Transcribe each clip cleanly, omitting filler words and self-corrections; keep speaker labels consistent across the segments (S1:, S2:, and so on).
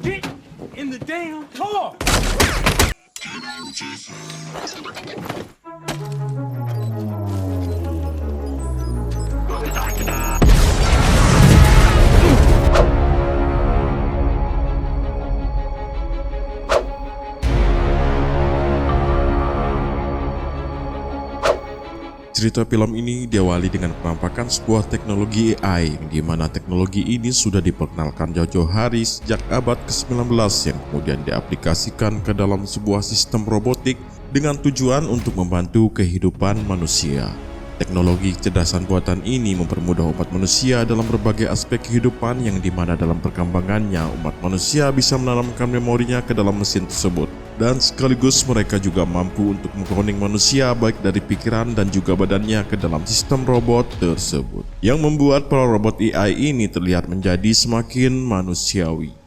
S1: Get in the damn car!
S2: Cerita film ini diawali dengan penampakan sebuah teknologi AI, di mana teknologi ini sudah diperkenalkan jauh-jauh hari sejak abad ke-19 yang kemudian diaplikasikan ke dalam sebuah sistem robotik dengan tujuan untuk membantu kehidupan manusia. Teknologi kecerdasan buatan ini mempermudah umat manusia dalam berbagai aspek kehidupan, yang dimana dalam perkembangannya umat manusia bisa menanamkan memorinya ke dalam mesin tersebut. Dan sekaligus mereka juga mampu untuk mengcloning manusia baik dari pikiran dan juga badannya ke dalam sistem robot tersebut, yang membuat para robot AI ini terlihat menjadi semakin manusiawi.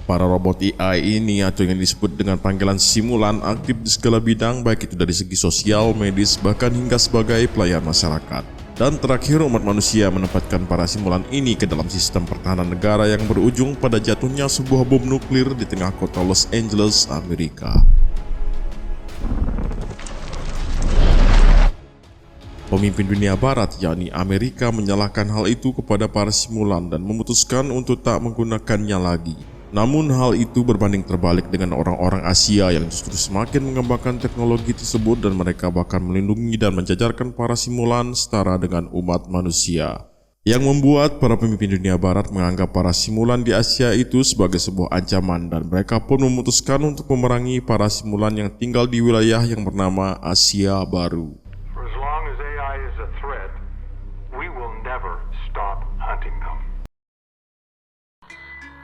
S2: Para robot AI ini, atau yang disebut dengan panggilan simulan, aktif di segala bidang, baik itu dari segi sosial, medis, bahkan hingga sebagai pelayan masyarakat. Dan terakhir, umat manusia menempatkan para simulan ini ke dalam sistem pertahanan negara yang berujung pada jatuhnya sebuah bom nuklir di tengah kota Los Angeles, Amerika. Pemimpin dunia barat, yakni Amerika, menyalahkan hal itu kepada para simulan dan memutuskan untuk tak menggunakannya lagi. Namun hal itu berbanding terbalik dengan orang-orang Asia yang justru semakin mengembangkan teknologi tersebut, dan mereka bahkan melindungi dan menjajarkan para simulan setara dengan umat manusia. Yang membuat para pemimpin dunia barat menganggap para simulan di Asia itu sebagai sebuah ancaman, dan mereka pun memutuskan untuk memerangi para simulan yang tinggal di wilayah yang bernama Asia Baru.
S3: For as long as AI is a threat, we will never stop hunting them.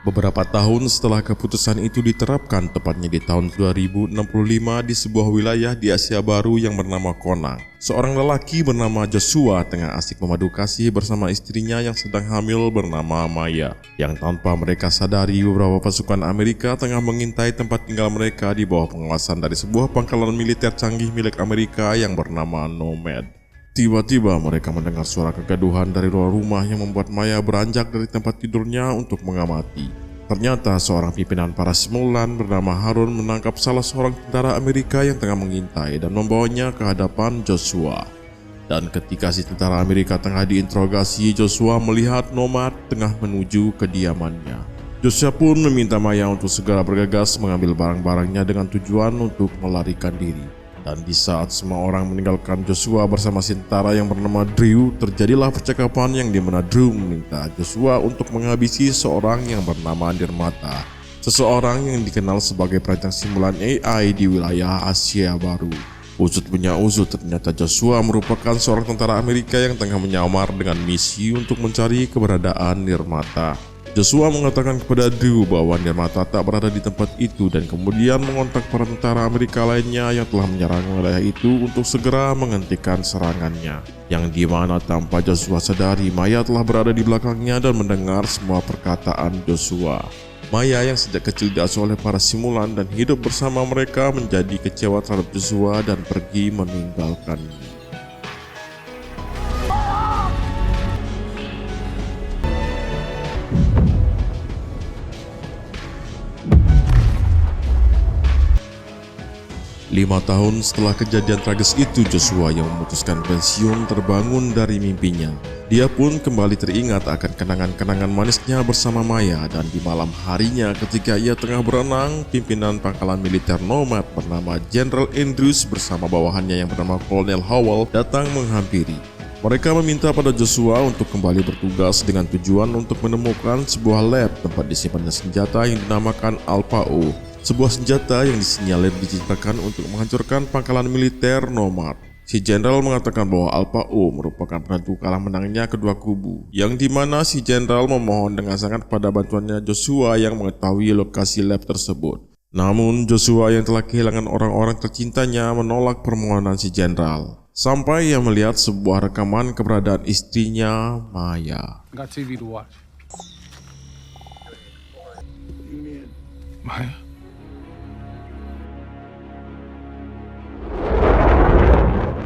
S2: Beberapa tahun setelah keputusan itu diterapkan, tepatnya di tahun 2065, di sebuah wilayah di Asia Baru yang bernama Konang, seorang lelaki bernama Joshua tengah asik memadu kasih bersama istrinya yang sedang hamil bernama Maya. Yang tanpa mereka sadari, beberapa pasukan Amerika tengah mengintai tempat tinggal mereka di bawah pengawasan dari sebuah pangkalan militer canggih milik Amerika yang bernama Nomad. Tiba-tiba mereka mendengar suara kegaduhan dari luar rumah yang membuat Maya beranjak dari tempat tidurnya untuk mengamati. Ternyata seorang pimpinan para simulan bernama Harun menangkap salah seorang tentara Amerika yang tengah mengintai dan membawanya ke hadapan Joshua. Dan ketika si tentara Amerika tengah diinterogasi, Joshua melihat Nomad tengah menuju kediamannya. Joshua pun meminta Maya untuk segera bergegas mengambil barang-barangnya dengan tujuan untuk melarikan diri. Dan di saat semua orang meninggalkan Joshua bersama si tentara yang bernama Drew, terjadilah percakapan yang dimana Drew meminta Joshua untuk menghabisi seorang yang bernama Nirmata, seseorang yang dikenal sebagai perancang simulan AI di wilayah Asia Baru. Usut punya usut, ternyata Joshua merupakan seorang tentara Amerika yang tengah menyamar dengan misi untuk mencari keberadaan Nirmata. Joshua mengatakan kepada Drew bahwa Nirmata tak berada di tempat itu, dan kemudian mengontak para tentara Amerika lainnya yang telah menyerang wilayah itu untuk segera menghentikan serangannya. Yang dimana tanpa Joshua sadari, Maya telah berada di belakangnya dan mendengar semua perkataan Joshua. Maya yang sejak kecil diasuh oleh para simulan dan hidup bersama mereka menjadi kecewa terhadap Joshua dan pergi meninggalkannya. Lima tahun setelah kejadian tragis itu, Joshua yang memutuskan pensiun terbangun dari mimpinya. Dia pun kembali teringat akan kenangan-kenangan manisnya bersama Maya, dan di malam harinya ketika ia tengah berenang, pimpinan pangkalan militer Nomad bernama General Andrews bersama bawahannya yang bernama Colonel Howell datang menghampiri. Mereka meminta pada Joshua untuk kembali bertugas dengan tujuan untuk menemukan sebuah lab tempat disimpannya senjata yang dinamakan Alpha-O. Sebuah senjata yang disinyalir diciptakan untuk menghancurkan pangkalan militer Nomad. Si jenderal mengatakan bahwa Alpha-O merupakan penentu kalah menangnya kedua kubu, yang dimana si jenderal memohon dengan sangat pada bantuannya Joshua yang mengetahui lokasi lab tersebut. Namun Joshua yang telah kehilangan orang-orang tercintanya menolak permohonan si jenderal, sampai ia melihat sebuah rekaman keberadaan istrinya, Maya.
S1: I got TV to watch. Maya?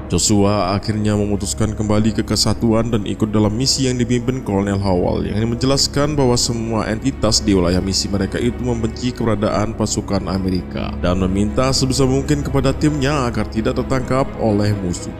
S2: Joshua akhirnya memutuskan kembali ke kesatuan dan ikut dalam misi yang dipimpin Kolonel Howell yang menjelaskan bahwa semua entitas di wilayah misi mereka itu membenci keberadaan pasukan Amerika dan meminta sebisa mungkin kepada timnya agar tidak tertangkap oleh musuh.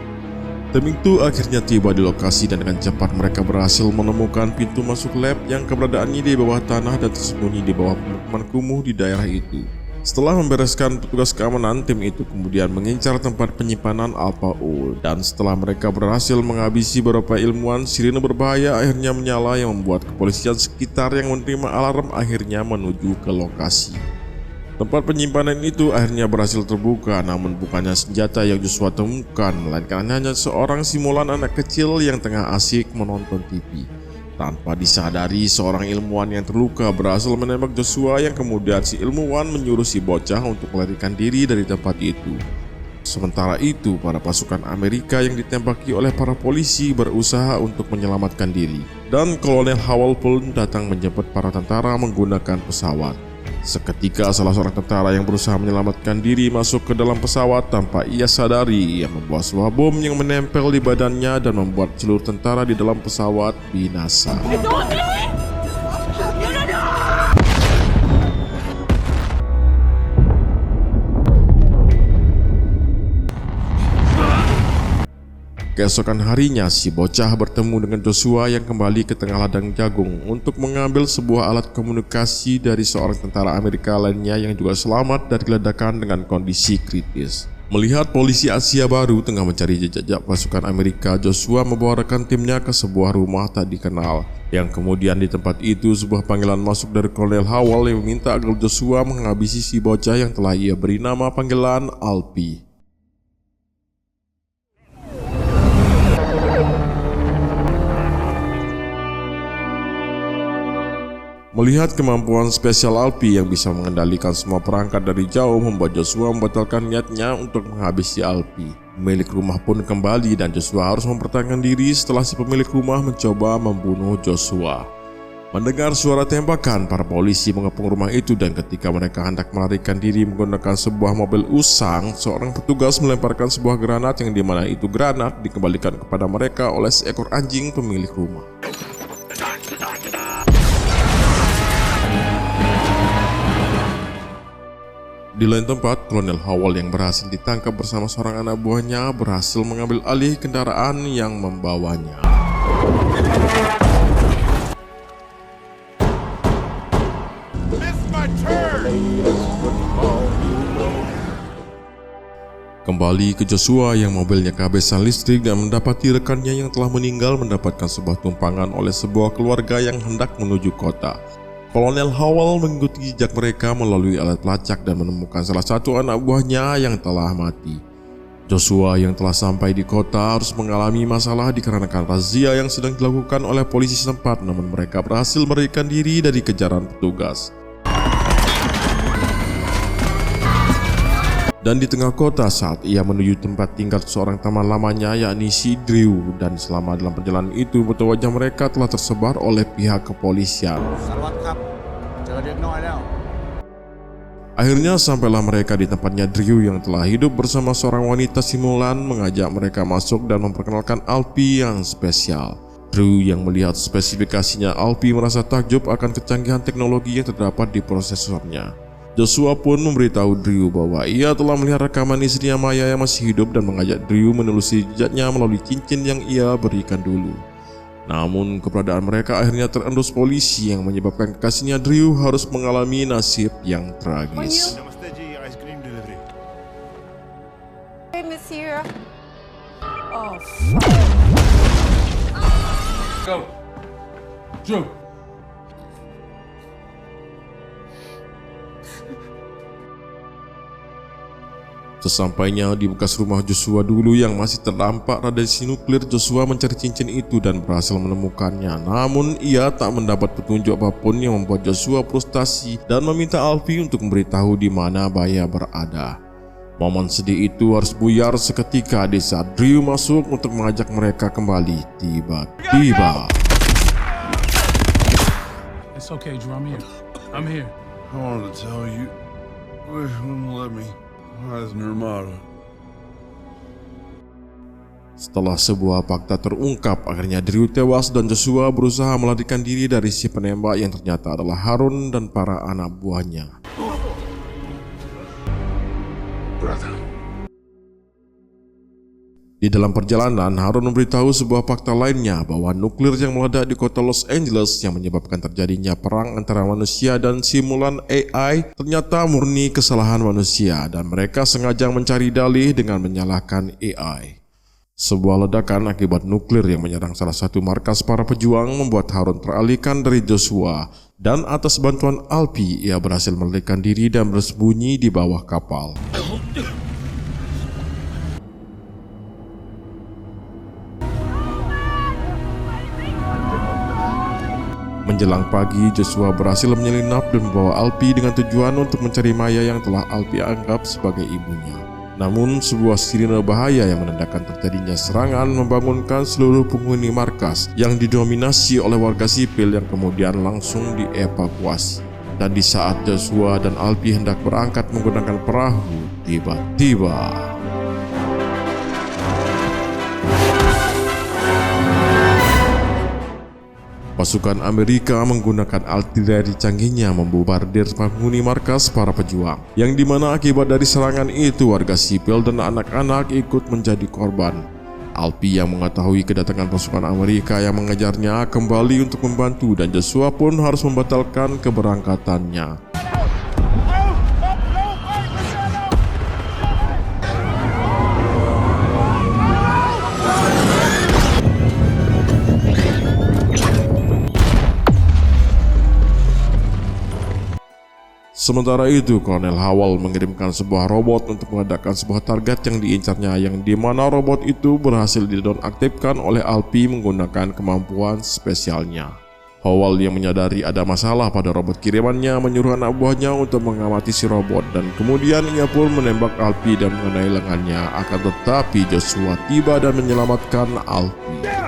S2: Tim itu akhirnya tiba di lokasi dan dengan cepat mereka berhasil menemukan pintu masuk lab yang keberadaannya di bawah tanah dan tersembunyi di bawah pemukiman kumuh di daerah itu. Setelah membereskan petugas keamanan, tim itu kemudian mengincar tempat penyimpanan Alpha O, dan setelah mereka berhasil menghabisi beberapa ilmuwan, sirine berbahaya akhirnya menyala yang membuat kepolisian sekitar yang menerima alarm akhirnya menuju ke lokasi. Tempat penyimpanan itu akhirnya berhasil terbuka, namun bukannya senjata yang Joshua temukan, melainkan hanya seorang simulan anak kecil yang tengah asik menonton TV. Tanpa disadari, seorang ilmuwan yang terluka berhasil menembak Joshua yang kemudian si ilmuwan menyuruh si bocah untuk melarikan diri dari tempat itu. Sementara itu, para pasukan Amerika yang ditembaki oleh para polisi berusaha untuk menyelamatkan diri. Dan Kolonel Howell pun datang menjemput para tentara menggunakan pesawat. Seketika salah seorang tentara yang berusaha menyelamatkan diri masuk ke dalam pesawat tanpa ia sadari. Ia membawa sebuah bom yang menempel di badannya dan membuat seluruh tentara di dalam pesawat binasa. Keesokan harinya, si bocah bertemu dengan Joshua yang kembali ke tengah ladang jagung untuk mengambil sebuah alat komunikasi dari seorang tentara Amerika lainnya yang juga selamat dari ledakan dengan kondisi kritis. Melihat polisi Asia Baru tengah mencari jejak pasukan Amerika, Joshua membawa rekan timnya ke sebuah rumah tak dikenal. Yang kemudian di tempat itu sebuah panggilan masuk dari Kolonel Howell yang meminta agar Joshua menghabisi si bocah yang telah ia beri nama panggilan Alpi. Melihat kemampuan spesial Alpi yang bisa mengendalikan semua perangkat dari jauh membuat Joshua membatalkan niatnya untuk menghabisi Alpi. Pemilik rumah pun kembali dan Joshua harus mempertahankan diri setelah si pemilik rumah mencoba membunuh Joshua. Mendengar suara tembakan, para polisi mengepung rumah itu dan ketika mereka hendak melarikan diri menggunakan sebuah mobil usang, seorang petugas melemparkan sebuah granat yang dimana itu granat dikembalikan kepada mereka oleh seekor anjing pemilik rumah. Di lain tempat, Kolonel Howell yang berhasil ditangkap bersama seorang anak buahnya berhasil mengambil alih kendaraan yang membawanya. Kembali ke Joshua yang mobilnya kehabisan listrik dan mendapati rekannya yang telah meninggal mendapatkan sebuah tumpangan oleh sebuah keluarga yang hendak menuju kota. Kolonel Howell mengikuti jejak mereka melalui alat pelacak dan menemukan salah satu anak buahnya yang telah mati. Joshua yang telah sampai di kota harus mengalami masalah dikarenakan razia yang sedang dilakukan oleh polisi setempat, namun mereka berhasil melarikan diri dari kejaran petugas. Dan di tengah kota saat ia menuju tempat tinggal seorang teman lamanya yakni si Drew, dan selama dalam perjalanan itu foto wajah mereka telah tersebar oleh pihak kepolisian. Akhirnya sampailah mereka di tempatnya Drew yang telah hidup bersama seorang wanita simulan mengajak mereka masuk dan memperkenalkan Alpi yang spesial. Drew yang melihat spesifikasinya Alpi merasa takjub akan kecanggihan teknologi yang terdapat di prosesornya. Joshua pun memberitahu Drew bahwa ia telah melihat rekaman istrinya Maya yang masih hidup dan mengajak Drew menelusuri jejaknya melalui cincin yang ia berikan dulu. Namun keberadaan mereka akhirnya terendus polisi yang menyebabkan kekasihnya Drew harus mengalami nasib yang tragis.
S4: Hey, monsieur. Oh,
S1: Go. Drew.
S2: Sesampainya di bekas rumah Joshua dulu yang masih terdampak radiasi nuklir, Joshua mencari cincin itu dan berhasil menemukannya. Namun ia tak mendapat petunjuk apapun yang membuat Joshua frustasi dan meminta Alpi untuk memberitahu di mana Maya berada. Momen sedih itu harus buyar seketika di saat Drew masuk untuk mengajak mereka kembali. Tiba-tiba.
S1: It's okay, Drew. I'm here.
S5: I wanted to tell you, wish wouldn't let me. Eisner Armada.
S2: Setelah sebuah fakta terungkap, akhirnya Drew tewas dan Joshua berusaha melarikan diri dari si penembak yang ternyata adalah Harun dan para anak buahnya. Di dalam perjalanan, Harun memberitahu sebuah fakta lainnya bahwa nuklir yang meledak di kota Los Angeles yang menyebabkan terjadinya perang antara manusia dan simulan AI ternyata murni kesalahan manusia dan mereka sengaja mencari dalih dengan menyalahkan AI. Sebuah ledakan akibat nuklir yang menyerang salah satu markas para pejuang membuat Harun teralihkan dari Joshua dan atas bantuan Alpi ia berhasil melarikan diri dan bersembunyi di bawah kapal. Menjelang pagi, Joshua berhasil menyelinap dan membawa Alpi dengan tujuan untuk mencari Maya yang telah Alpi anggap sebagai ibunya. Namun, sebuah sirine bahaya yang menandakan terjadinya serangan membangunkan seluruh penghuni markas yang didominasi oleh warga sipil yang kemudian langsung dievakuasi. Dan di saat Joshua dan Alpi hendak berangkat menggunakan perahu, tiba-tiba pasukan Amerika menggunakan artileri canggihnya membobardir penghuni markas para pejuang, yang dimana akibat dari serangan itu warga sipil dan anak-anak ikut menjadi korban. Alpi yang mengetahui kedatangan pasukan Amerika yang mengejarnya kembali untuk membantu dan Joshua pun harus membatalkan keberangkatannya. Sementara itu, Kolonel Howell mengirimkan sebuah robot untuk meledakkan sebuah target yang diincarnya, yang dimana robot itu berhasil dinonaktifkan oleh Alpi menggunakan kemampuan spesialnya. Howell yang menyadari ada masalah pada robot kirimannya menyuruh anak buahnya untuk mengamati si robot dan kemudian ia pun menembak Alpi dan mengenai lengannya, akan tetapi Joshua tiba dan menyelamatkan Alpi.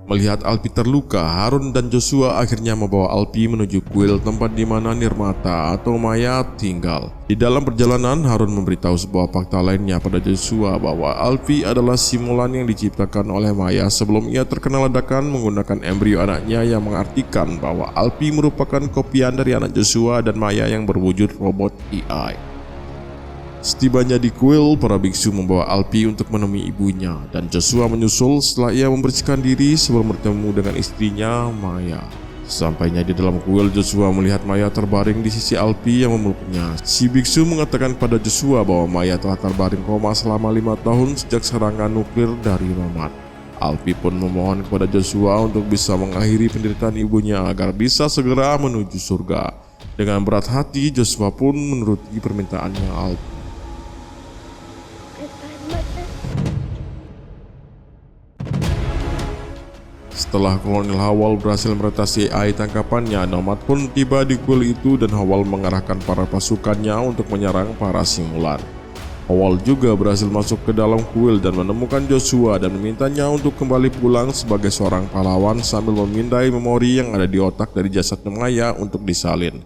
S2: Melihat Alpi terluka, Harun dan Joshua akhirnya membawa Alpi menuju kuil tempat di mana Nirmata atau Maya tinggal. Di dalam perjalanan, Harun memberitahu sebuah fakta lainnya pada Joshua bahwa Alpi adalah simulan yang diciptakan oleh Maya sebelum ia terkena ledakan menggunakan embrio anaknya, yang mengartikan bahwa Alpi merupakan kopian dari anak Joshua dan Maya yang berwujud robot AI. Setibanya di kuil, para biksu membawa Alpi untuk menemui ibunya dan Joshua menyusul setelah ia membersihkan diri sebelum bertemu dengan istrinya Maya. Sampainya di dalam kuil, Joshua melihat Maya terbaring di sisi Alpi yang memeluknya. Si biksu mengatakan kepada Joshua bahwa Maya telah terbaring koma selama 5 tahun sejak serangan nuklir dari Nomad. Alpi pun memohon kepada Joshua untuk bisa mengakhiri penderitaan ibunya agar bisa segera menuju surga. Dengan berat hati, Joshua pun menuruti permintaannya Alpi. Setelah Kolonel Howell berhasil meretasi AI tangkapannya, Nomad pun tiba di kuil itu dan Howell mengarahkan para pasukannya untuk menyerang para simulan. Howell juga berhasil masuk ke dalam kuil dan menemukan Joshua dan memintanya untuk kembali pulang sebagai seorang pahlawan sambil memindai memori yang ada di otak dari jasad Maya untuk disalin.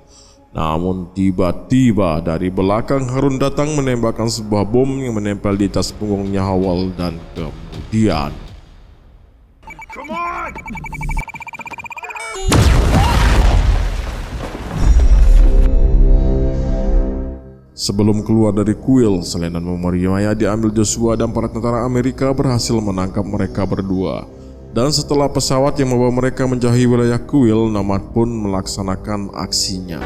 S2: Namun tiba-tiba dari belakang Harun datang menembakkan sebuah bom yang menempel di tas punggungnya Howell dan kemudian sebelum keluar dari kuil, salinan memori Maya diambil Joshua dan para tentara Amerika berhasil menangkap mereka berdua. Dan setelah pesawat yang membawa mereka menjauhi wilayah kuil, Nomad pun melaksanakan aksinya.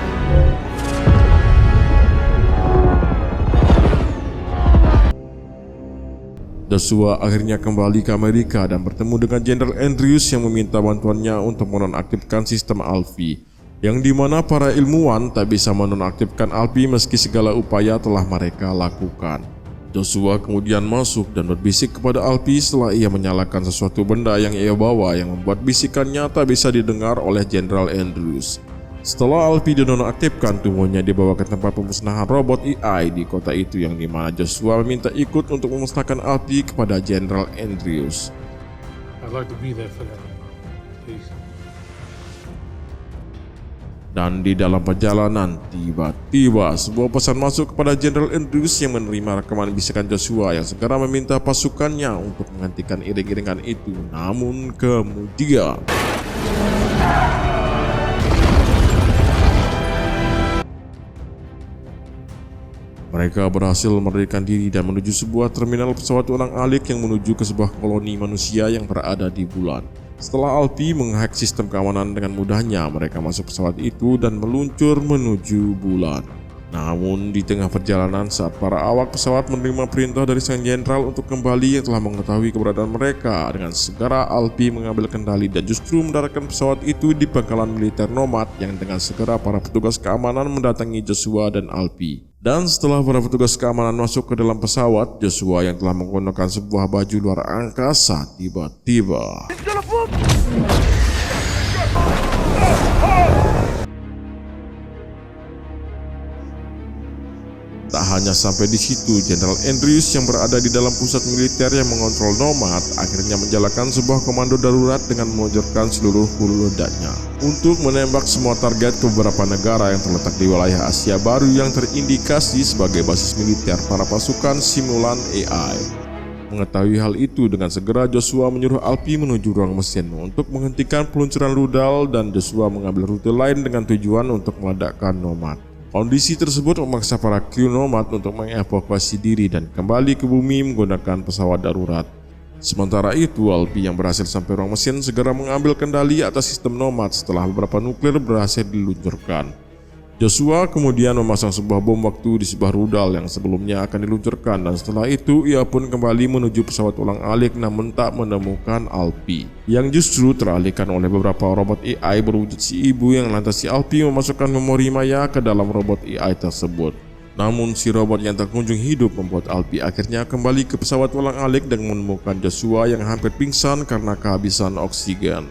S2: Joshua akhirnya kembali ke Amerika dan bertemu dengan Jenderal Andrews yang meminta bantuannya untuk menonaktifkan sistem Alpi, yang dimana para ilmuwan tak bisa menonaktifkan Alpi meski segala upaya telah mereka lakukan. Joshua kemudian masuk dan berbisik kepada Alpi setelah ia menyalakan sesuatu benda yang ia bawa yang membuat bisikannya tak bisa didengar oleh Jenderal Andrews. Setelah Alpi dinonaktifkan, tubuhnya dibawa ke tempat pemusnahan robot AI di kota itu, yang dimana Joshua meminta ikut untuk memusnahkan Alpi kepada Jenderal Andrews.
S1: I'd like to be there for that, please.
S2: Dan di dalam perjalanan, tiba-tiba sebuah pesan masuk kepada Jenderal Andrews yang menerima rekaman bisikan Joshua yang segera meminta pasukannya untuk menghentikan iring-iringan itu. Namun kemudian mereka berhasil melarikan diri dan menuju sebuah terminal pesawat ulang-alik yang menuju ke sebuah koloni manusia yang berada di bulan. Setelah Alpi menghack sistem keamanan dengan mudahnya, mereka masuk pesawat itu dan meluncur menuju bulan. Namun di tengah perjalanan saat para awak pesawat menerima perintah dari sang jenderal untuk kembali yang telah mengetahui keberadaan mereka, dengan segera Alpi mengambil kendali dan justru mendaratkan pesawat itu di pangkalan militer Nomad yang dengan segera para petugas keamanan mendatangi Joshua dan Alpi. Dan setelah para petugas keamanan masuk ke dalam pesawat, Joshua yang telah menggunakan sebuah baju luar angkasa tiba-tiba tak hanya sampai di situ, Jenderal Andrews yang berada di dalam pusat militer yang mengontrol Nomad akhirnya menjalankan sebuah komando darurat dengan meluncurkan seluruh hulu ledaknya untuk menembak semua target ke beberapa negara yang terletak di wilayah Asia Baru yang terindikasi sebagai basis militer para pasukan simulan AI. Mengetahui hal itu, dengan segera Joshua menyuruh Alpi menuju ruang mesin untuk menghentikan peluncuran rudal, dan Joshua mengambil rute lain dengan tujuan untuk meledakkan Nomad. Kondisi tersebut memaksa para kru Nomad untuk mengevakuasi diri dan kembali ke bumi menggunakan pesawat darurat. Sementara itu, Alpi yang berhasil sampai ruang mesin segera mengambil kendali atas sistem Nomad setelah beberapa nuklir berhasil diluncurkan. Joshua kemudian memasang sebuah bom waktu di sebuah rudal yang sebelumnya akan diluncurkan, dan setelah itu ia pun kembali menuju pesawat ulang-alik namun tak menemukan Alpi, yang justru teralihkan oleh beberapa robot AI berwujud si ibu yang lantas si Alpi memasukkan memori maya ke dalam robot AI tersebut. Namun si robot yang tak kunjung hidup membuat Alpi akhirnya kembali ke pesawat ulang-alik dan menemukan Joshua yang hampir pingsan karena kehabisan oksigen.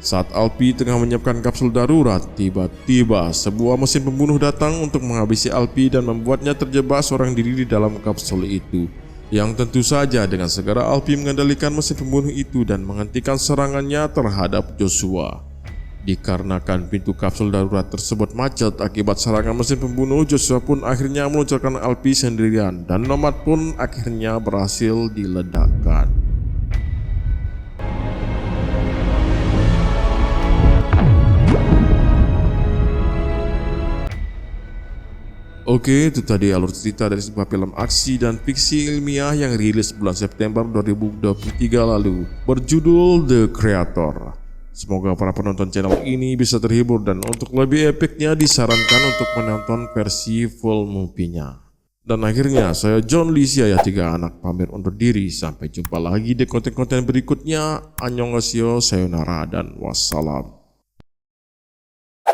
S2: Saat Alpi tengah menyiapkan kapsul darurat, tiba-tiba sebuah mesin pembunuh datang untuk menghabisi Alpi dan membuatnya terjebak seorang diri di dalam kapsul itu. Yang tentu saja dengan segera Alpi mengendalikan mesin pembunuh itu dan menghentikan serangannya terhadap Joshua. Dikarenakan pintu kapsul darurat tersebut macet akibat serangan mesin pembunuh, Joshua pun akhirnya meluncurkan Alpi sendirian dan Nomad pun akhirnya berhasil diledakkan. Oke, itu tadi alur cerita dari sebuah film aksi dan fiksi ilmiah yang rilis bulan September 2023 lalu berjudul The Creator. Semoga para penonton channel ini bisa terhibur, dan untuk lebih epicnya disarankan untuk menonton versi full movie-nya. Dan akhirnya saya John Lee, si ayah 3 anak, pamit undur diri. Sampai jumpa lagi di konten-konten berikutnya. Annyeonghaseyo, sayonara, dan wassalam.